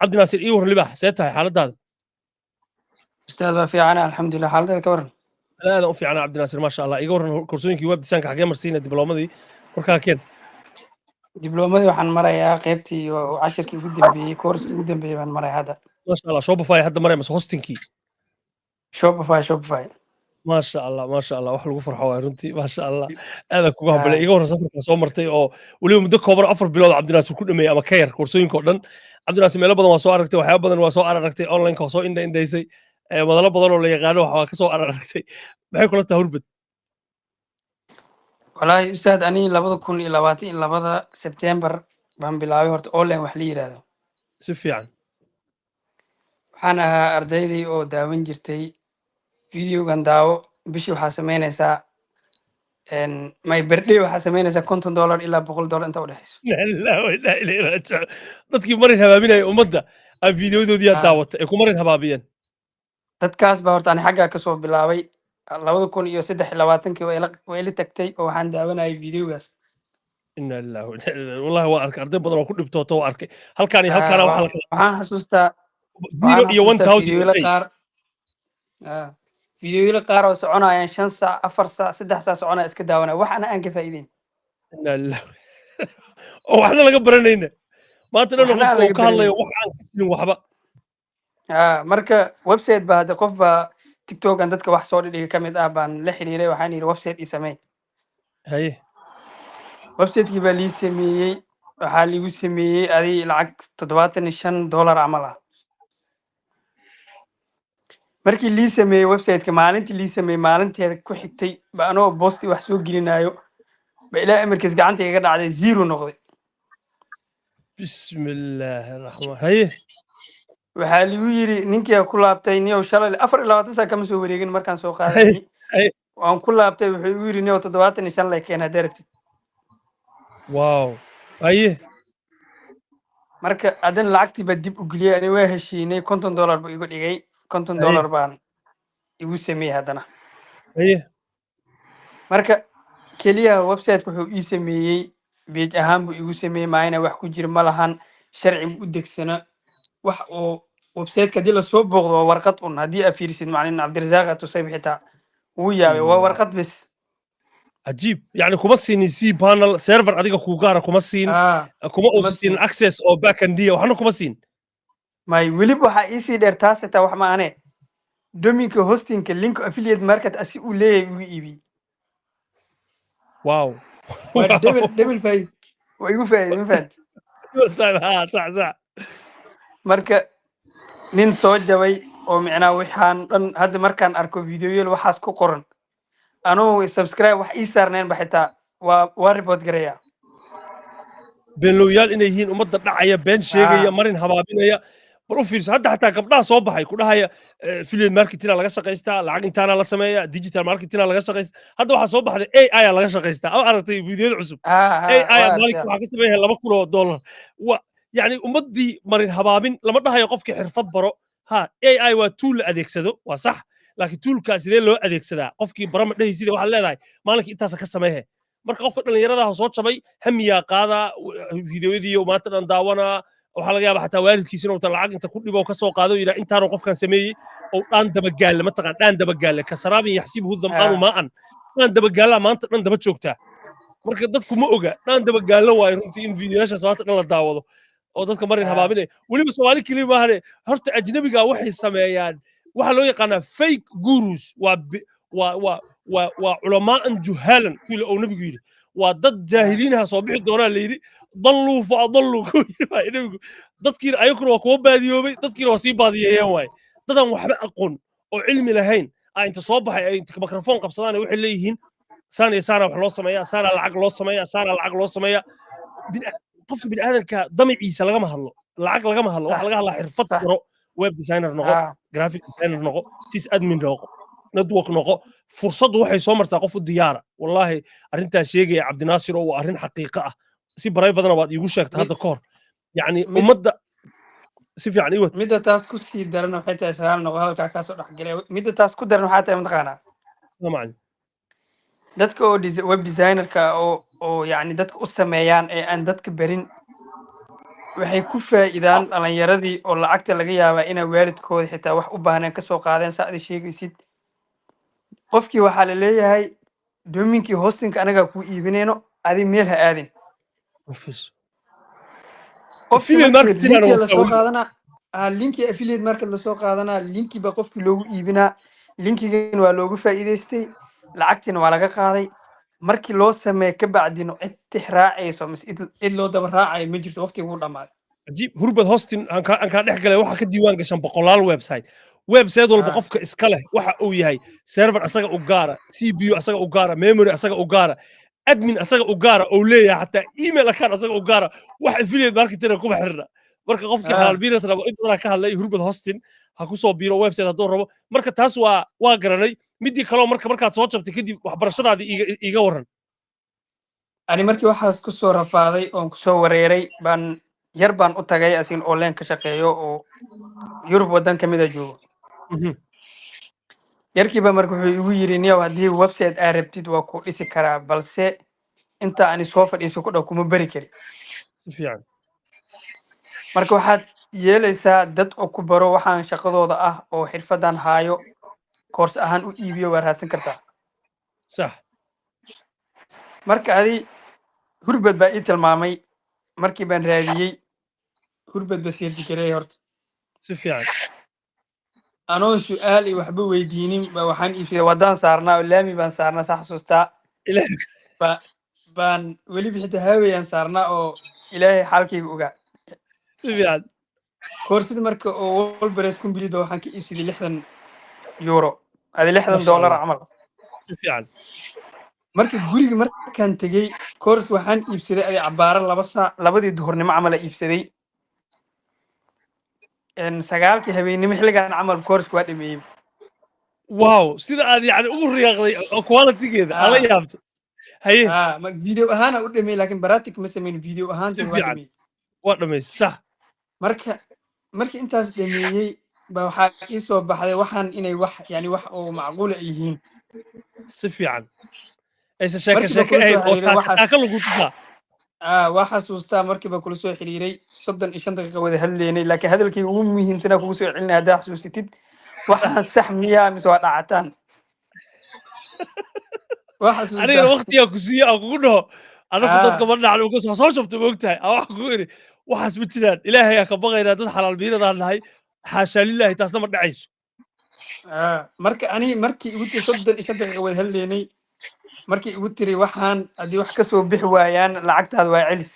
cabdinaasir ii war libax see tahay xaaladaada أستاذ بقى في عنا الحمد لله حالتك كورن aada u fiicana cabdinaasir maasha allah iga warran koorsooyinkii web design-ka xagee marsiina dibloomadii warkaa keen دبلومادي waxaan marayaa qaybtii iyo cashirkii ugu dambeeyay course ugu dambeeyay baan marayaa hadda maasha allah shopify hadda maraya mase hostinkii Shopify maasha allah maasha allah wax lagu farxo waay runtii maasha allah aada kuga hambalay iga warran safarkaa soo martay oo weliba muddo kooban 4 bilood cabdinaasir ku dhameeyey ama ka yar koorsooyinka oo dhan cabdinaasir meelo badan waa soo aragtay waxyaaba badan waa soo aragtay online-ka waa soo indhaysay madalo badan oo la yaqaano waa ka soo aragtay maxay kula tahay hurbad والله أستاذ أني لبض كون إلى باتي إلى لبض سبتمبر بان بلاوي هرت أونلاين وحلي هذا si fiican waxaan ahaa ardaydii oo daawan jirtay videogan daawo bishii waxaa samaynaysaa my birthday waxaa samaynaysaa $50 ilaa $100 inta u dhexayso لا لا ولا إله إلا الله dadkii marin habaabinaya ummadda aan fiidiyodoodii aad daawatay ay ku marin habaabiyeen dadkaas baa horta ani xaggaa kasoo bilaabay 2023 way ila tagtay oo waxaan daawanayay videogaas ina lillahi wa inna ilaihi wallahi waa arkay arday badan oo ku dhibtooto waa arkay halkaan iyo halkaana waxaa la kala waxaan xasuustaa zero iyo 1000 fiidiyoyada qaar oo soconayaan 5 saac 4 saac 3 saac soconaya iska daawanaya waxana aan ka faa'iideyn ina lillahi oo waxna laga baranayna maanta dhan qofka uu ka hadlayo wax aan ka jirin waxba marka website baa hada qof baa tiktokan dadka wax soo dhigay kamid ah baan la xiriiray waxaan yiri website ii samee haye website-kii baa lii sameeyey waxaa liigu sameeyey adii lacag $75 camal ah markii lii sameeyey website-ka maalintii lii sameeyey maalinteeda ku xigtay ba anoo boosti wax soo gelinayo ba ilaa amarkiis gacanta iga dhacday zero noqday bismillaahi raxmaan haye waxaa liigu yiri ninkii ku laabtay niyow shalay 24 saac kama soo wareegin markaan soo qaaday waan ku laabtay wuxuu igu yiri niyow 75 la keen haddii rabtid wow haye marka adan lacagtii ba dib u geliyay ani waa heshiinay $50 buu igu dhigay $50 baan igu sameeyay haddana haye marka keliya website-ku wuxuu ii sameeyey page ahaan buu igu sameeyey maayna wax ku jira ma lahan sharci u degsana wax oo website-ka hadii la soo booqdo waa warqad un haddii aad fiirisid macallin cabdirasaaq tusay xitaa wuu yaabay waa warqad bis عجيب يعني كما سين سي بانل سيرفر اديك كو غارا كما سين كما او سين اكسس او باك اند دي waxna كما سين may weliba waxa ii sii dheer taas xitaa wax ma ane dominka hostingka link affiliate market asi uu leeyahay uu iibi واو double fay way igu faa'iiday ma fahanti طيب ها صح marka nin soo jabay oo micnaa waxaan dhan hadda markaan arko videoyada waxaas ku qoran anoo subscribe wax ii saarneen ba xitaa waa report garaya beenlooyaal inay yihiin ummadda dhacaya been sheegaya marin habaabinaya bal u fiirso hadda xataa gabdhaha soo baxay ku dhahaya affiliate marketing laga shaqaystaa lacag intaana la sameeya digital marketing laga shaqaystaa hadda waxaa soo baxday AI laga shaqaystaa oo aragtay fiidiyoda cusub AI maalin waxa ka sameeyaa $2,000 wa yani ummadii marin habaabin lama dhahayo qofkii xirfad baro ha AI waa tool la adeegsado waa sax laakiin toolkaas sidee loo adeegsadaa qofkii barama dhahaysid waxaa leedahay maalinkii intaas ka sameeyay marka qofka dhalinyarada soo jabay hamiya qaada fiidiyoodii maanta dhan daawana waxa laga yaabaa xataa waalidkiisa inuu lacag inta ku dhibo ka soo qaado ila intaanu qofkan sameeyay oo dhan daba gaal ma taqaan dhan daba gaal ka saraabin yaxsibuhu dhammaanu ma'an dhan daba gaal maanta dhan daba joogtaa marka dadku ma oga dhan daba gaal waa runtii in fiidiyoyaasha maanta dhan la daawado oo dadka marin habaabinay waliba Soomaali kaliya ma ahane horta ajnabiga waxay sameeyaan waxa loo yaqaanaa fake gurus waa culamaan juhalan kula oo nabigu yiri waa dad jaahiliinaha soo bixi doonaa la yiri dallu fa adallu nabigu dadkii ayaguna waa kuwa baadiyoobay dadkiina waa sii baadiyeeyeen waay dadan waxba aqoon oo cilmi lahayn inta soo baxay ay inta mikrofon qabsadaan waxay leeyihiin saana wax loo sameeyaa saana lacag loo sameeyaa qofka bini'aadanka damiciisa lagama hadlo lacag lagama hadlo waxa laga hadlaa xirfad baro web designer noqo graphic designer noqo sys admin noqo network noqo fursaddu waxay soo martaa qof u diyaara wallahi arrintaa sheegaya cabdinaasir oo waa arrin xaqiiqo ah si barayfadana waad iigu sheegtay hadda kahor yani ummadda si fiican iwad midda taas ku sii daran waxay tahay salaam noqo halkaa kaasoo dhexgalay midda taas ku daran waxaa tahay mataqaanaa macallin dadka oo web designerka oo yani dadka u sameeyaan ee aan dadka barin waxay ku faa'iidaan dhalinyaradii oo lacagta laga yaabaa inay waalidkooda xitaa wax u baahneen ka soo qaadeen saa adi sheegaysid qofkii waxaa la leeyahay doominkii hostinka anagaa kuu iibinayno adi meel ha aadin Professor. qofkii Affiliate markii marketing ana linkiga waa lasoo faa'iido. qaadanaa linkii affiliate market lasoo qaadanaa linkii baa qofkii loogu iibinaa linkigan waa loogu faa'iidaystay lacagtiina waa laga qaaday markii loo sameeyo ka bacdino cid tix raacayso mise cid loo daba raacayo ma jirto waqtiga wuu dhammaaday Ajiib Hurbad hosting aan ka dhex galay waxa ka diiwaan gashan boqolaal website walba qofka iska leh waxa uu yahay server asaga u gaara CPU asaga u gaara memory asaga u gaara admin asaga u gaara oo leeyahay hatta email account asaga u gaara wax affiliate marketing kuma xirna marka qofkii xalaal biirat rabo inta ka hadlay Hurbad hosting ha ku soo biiro website hadduu rabo marka taas waa garanay midii kale markaad soo jabtay kadib waxbarashadaadii iga waran ani markii waxaas ku soo rafaaday oon ku soo wareeray baan yar baan u tagay asin online ka shaqeeyo oo Yurub wadan kamid ah joogo yarkiiba marka wuxuu igu yiri niyow haddii website aad rabtid waa ku dhisi karaa balse inta aan soo fadhiiso ku dhaw kuma bari kari si fiican marka waxaad yeelaysaa dad oo ku baro waxaan shaqadooda ah oo xirfadan haayo course ahaan u iibiyo waa raadsan kartaa sax marka adi Hurbad baa ii tilmaamay markii baan raadiyey Hurbad ba seerti gareey horta si fiican anoo su'aal iyo waxba weydiinin ba waxaan iibsaday wadaan saarnaa oo laami baan saarnaa sax xasuustaa baan weli bixita haawayaan saarnaa oo ilaahay xaalkayga ogaa si fiican koorsada marka oo Wallpress complete waxaan ka iibsaday 60 euro adi $60 camal si fiican marka guriga markaan tagay course waxaan iibsaday adi cabaara 2 saac labadii duhurnimo camal iibsaday sagaalkii habeenimo xilligan camal course waa dhameeyay wow sida aad yani ugu riyaaqday quality-geeda ala yaabto haye ma video ahaan u dhameeyay laakiin practice ma sameyn video ahaan waa dhameeyay sax markii intaas dhameeyay ba waxa ii soo baxday waxaan inay wax yani wax oo macquul ah yihiin si fiican aysa sheeko ahayd oo taaka lagu tusaa waa xasuustaa markiiba kula soo xiriiray 35 daqiiqo wada hadlaynay laakiin hadalkii ugu muhiimsanaa kugu soo celinay haddaa xasuusitid waxaan sax miyaa mise waa dhacataan aniga waqtiga ku siiya aan kugu dhaho anagu dadka ma dhacno uga soo shabto moogtahay aan wax kugu iri waxaas ma jiraan ilaahay ka baqaynaa dad xalaal biiradaan nahay xaashaa lilaahi taasna ma dhacayso marka ani markii igu tii 35 daqiiqo wada hadlaynay markii igu tiri waxaan haddii wax ka soo bixi waayaan lacagtaada waa celis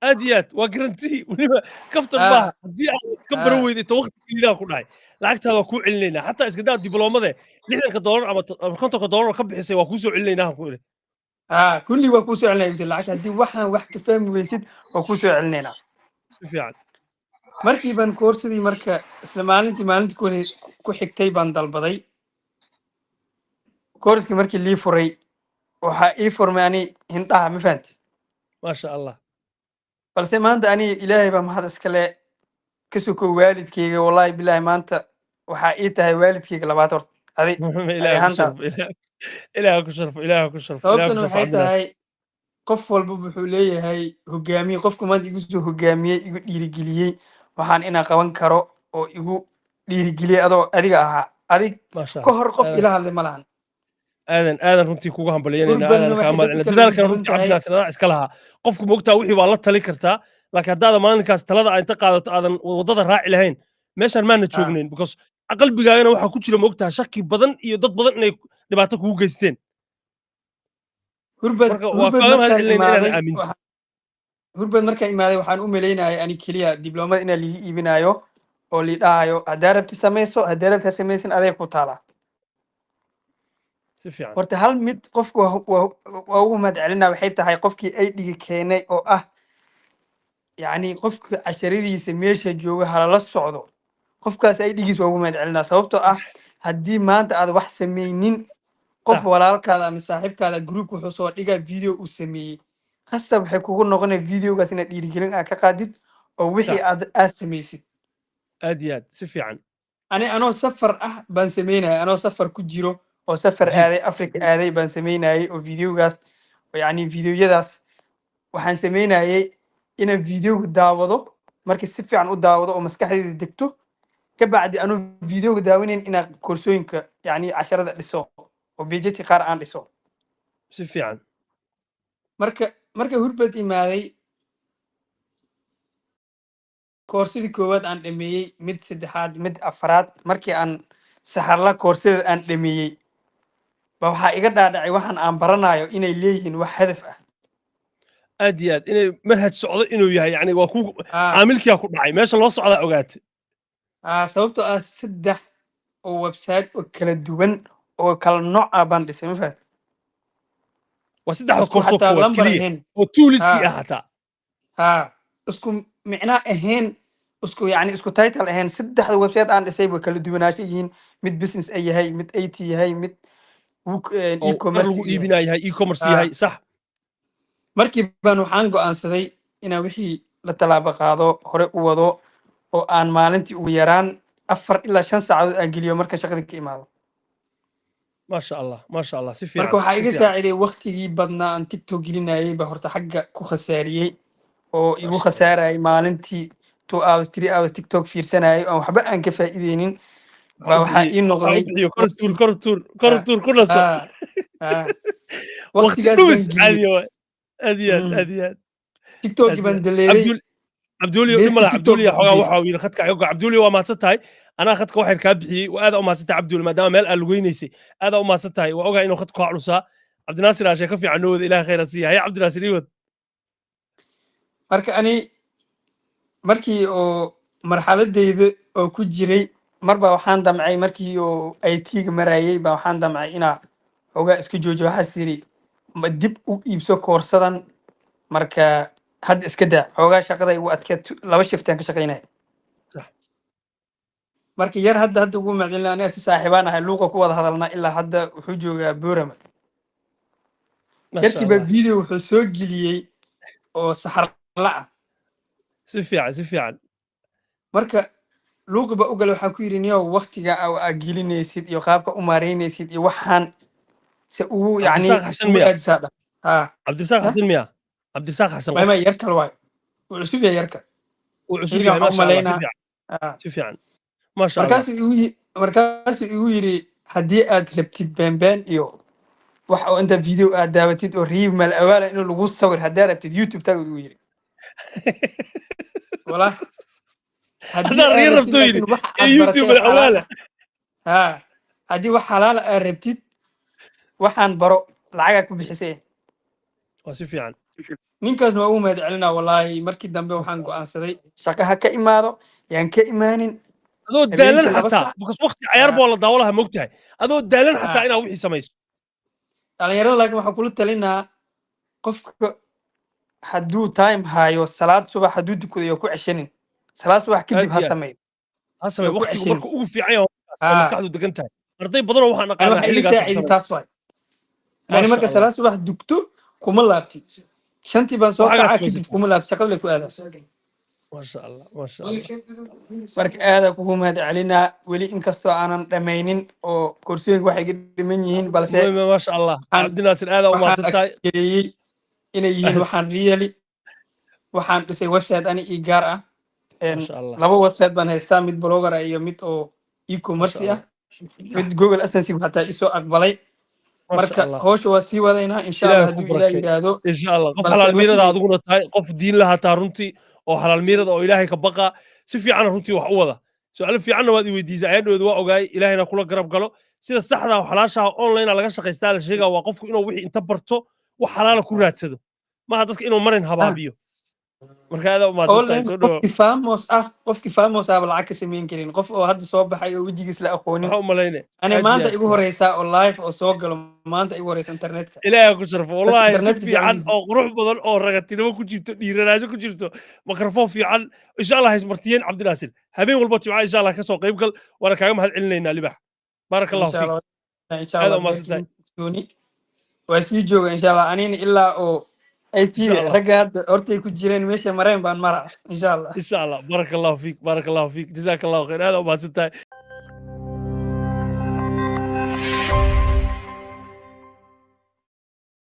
aad iyo aad waa garantii weliba kaftan maaha haddii aad ka baran weyday to waqtigiidaa ku dhahay lacagtaada waa kuu celinaynaa xataa iska daa dibloomade $60 ama $50 ka bixisay waa kuu soo celinaynaa han ku iri kulli waa kuu soo celinaya lacagta haddii waxaan wax ka fahmi weysid waa kuu soo celinaynaa si fiican markii baan koorsadii marka isla maalintii ku xigtay baan dalbaday koorskii markii lii furay waxaa ii furmay ani hindhaha ma fahanti maasha allah balse maanta ani ilaahay baa mahad iskale ka soko waalidkeyga wallahi bilaahi maanta waxaa ii tahay waalidkeyga labaad horta adi ilaaha ku sharfo sababtuna waxay tahay qof walba wuxuu leeyahay hogaamiye qofku maanta igu soo hogaamiyey igu dhiirigeliyey waxaan inaan qaban karo oo igu dhiirigeliyey adoo adiga ahaa adig ka hor qof ila hadlay ma lahan aadan runtii kugu hambalyanadaalkan runtii cabdinaasir iska lahaa qofku moogtaa wixii waa la tali kartaa laakiin haddaada maalinkaas talada inta qaadato aadan waddada raaci lahayn meeshaan maana joognayn because qalbigaagana waxaa ku jira moogtaa shaki badan iyo dad badan inay dhibaato kugu geysteen hurbad markaa imaaday waxaan u malaynahay ani keliya dibloomada inaa liigi iibinayo oo li dhahayo haddaa rabti samayso haddaa rabti ha samaysan adeeg ku taalaa horta hal mid qofku waa ugu mahad celinaa waxay tahay qofkii ay dhigi keenay oo ah yani qofka casharadiisa meesha jooga halala socdo qofkaas ay dhigiis waa ugu mahad celinaa sababtoo ah haddii maanta aad wax samaynin qof walaalkaada ama saaxiibkaada group wuxuu soo dhigaa video uu sameeyey khasab waxay kugu noqonaya videogaas inaad dhiirigelin aad ka qaadid oo wixii aad samaysid aad iyo aad si fiican anoo safar ah baan samaynaya anoo safar ku jiro oo safar aaday Afrika aaday baan samaynayay oo videogaas yani videoyadaas waxaan samaynayay inaan videoga daawado markii si fiican u daawado oo maskaxdayda degto ka bacdi anuu videoga daawanayn inaan koorsooyinka yacni casharada dhiso oo beejadka qaar aan dhiso si fiican marka hurbad imaaday koorsadii koowaad aan dhameeyey mid saddexaad mid afraad markii aan saxarla koorsada aan dhameeyey ba waxaa iga dhaadhacay waxaan aan baranayo inay leeyihiin wax hadaf ah aad iyo aad inay manhaj socdo inuu yahay yani waa ku caamilkiyaa ku dhacay meesha loo socdaa ogaatay sababtoo ah 3 oo website oo kala duwan oo kala nooc ah baan dhisay ma fahad waa saddexda koorsoo koowaad keliya oo tooliskii ah hataa isku micnaa ahayn isku yani isku title ahayn saddexda website aan dhisay way kala duwanaansho yihiin mid business ay yahay mid IT yahay mid e-commerce lagu iibinayahay e-commerce yahay sax markii baan waxaan go'aansaday inaan wixii la talaabo qaado hore u wado oo aan maalintii ugu yaraan 4 ilaa 5 saacadood aan geliyo marka shaqada ka imaado maasha allah si fiican marka waxaa iga saaciday waqtigii badnaa aan TikTok gelinayay ba horta xagga ku khasaariyey oo igu khasaarayay maalintii 2 hours 3 hours TikTok fiirsanayay oo waxba aan ka faa'iideynin ba waxaa ii noqday kortuur ku naso waqtigaas aad iyo aad TikTok baan daleeday عبدولي ولا عبدولي xogaa waxa uu yiri khadka ayaga عبدولي waa maadsan tahay ana khadka waxay ka bixiyay aad u maadsan tahay عبدولي maadaama meel aan lugeynaysi aad u maadsan tahay waa ogaa inuu khadka ka culusaa cabdinaasir aashay ka fiican noo wada ilaahay khayr siiya hay cabdinaasir iwad marka ani markii oo marxaladeyda oo ku jiray marba waxaan damcay markii oo IT-ga marayay ba waxaan damcay inaa ogaa iska joojo waxa siri ma dib u iibso koorsadan marka hadda iska daa xoogaa shaqada igu adkeed 2 shiftaan ka shaqeynay marka yar hadda ugu macdin laana si saaxiibaan ahay luuqa ku wada hadalna ilaa hadda wuxuu joogaa Boorama yarkii ba video wuxuu soo geliyay oo saxar la si fiican marka luuqa ba ogal waxa ku yiri niyo waqtiga aad gelinaysid iyo qaabka u maareynaysid iyo waxaan si uu yani Cabdisaaq Xasan miya Cabdisaaq Xasan ما يركل واي وعسوب يركل وعسوب ما شاء الله سفيان ما شاء الله مركز يقولي هدي أدربتيد بين إيو وح أو أنت فيديو أدابتيد أو ريب مال أولا إنه لغو صور هدي أدربتيد يوتيوب تاعو يقولي والله هذا غير ربطويلي يوتيوب الأولا هدي وح حلال أدربتيد وحان برو العاقك بحسين وسفيان ninkaas ma uu mahadcelinaa wallahi markii dambe waxaan go'aansaday shaqaha ka imaado yaan ka imaanin adoo daalan xataa because waqti ciyaar boo la daawalaha moogtahay adoo daalan xataa inaa wixii samayso dhalinyarada laakiin waxaan kula talinaa qofka hadduu time hayo salaad subax hadduu dukado ku ceshanin salaad subax kadib ha sameeyo waqtigu marka ugu fiican yahay maskaxdu degan tahay arday badan oo waxaan aqaanaa xilligaas taas waay yani marka salaad subax dugto kuma laabtid shantii baan soo kacaa kadib kuma laabtid shaqada lay ku aadaa ما شاء الله ما شاء الله marka aad kugu mahadcelinaa weli inkastoo aanan dhammaynin oo koorsooyinka waxay ka dhiman yihiin balse ما شاء الله cabdinaasir aad u maadsantahay inay yihiin waxaan really waxaan dhisay website ani ii gaar ah laba website baan haystaa mid blogger iyo mid oo e-commerce ah mid Google AdSense xataa isoo aqbalay marka hawsha waa sii wadaynaa insha Allah hadduu Ilaahay yiraahdo insha Allah qof xalaal miirada adiguna tahay qof diin laha taa runtii oo xalaal miirada oo Ilaahay ka baqa si fiican runtii wax u wada su'aalo fiicanna waad i weydiisay ayadooda waa ogaay Ilaahayna kula garab galo sida saxda ah xalaasha online laga shaqeystaa la sheegaa waa qofku inuu wixii inta barto wax xalaal ku raadsado ma dadka inuu marin habaabiyo marka aad u maadsantahay soo dhaw qofki famos ah lacag ka sameyn karin qof oo hadda soo baxay oo wajigiis la aqoonin waxa u maleynay ana maanta igu horeysa oo live oo soo galo maanta igu horeysa internetka ilaahay ku sharfo wallahi fiican oo qurux badan oo ragatinimo ku jirto dhiiranaaso ku jirto mikrofon fiican insha Allah ismartiyeen cabdinaasir habeen walba jimca insha Allah ka soo qayb gal wala kaaga mahad celinaynaa libax barakallahu fiik insha Allah waa sii jooga insha Allah anina ilaa oo IT رجعت أرتي كجيرين ماشي مرين بان مرة إن شاء الله إن شاء الله بارك الله فيك جزاك الله خير هذا وما ستة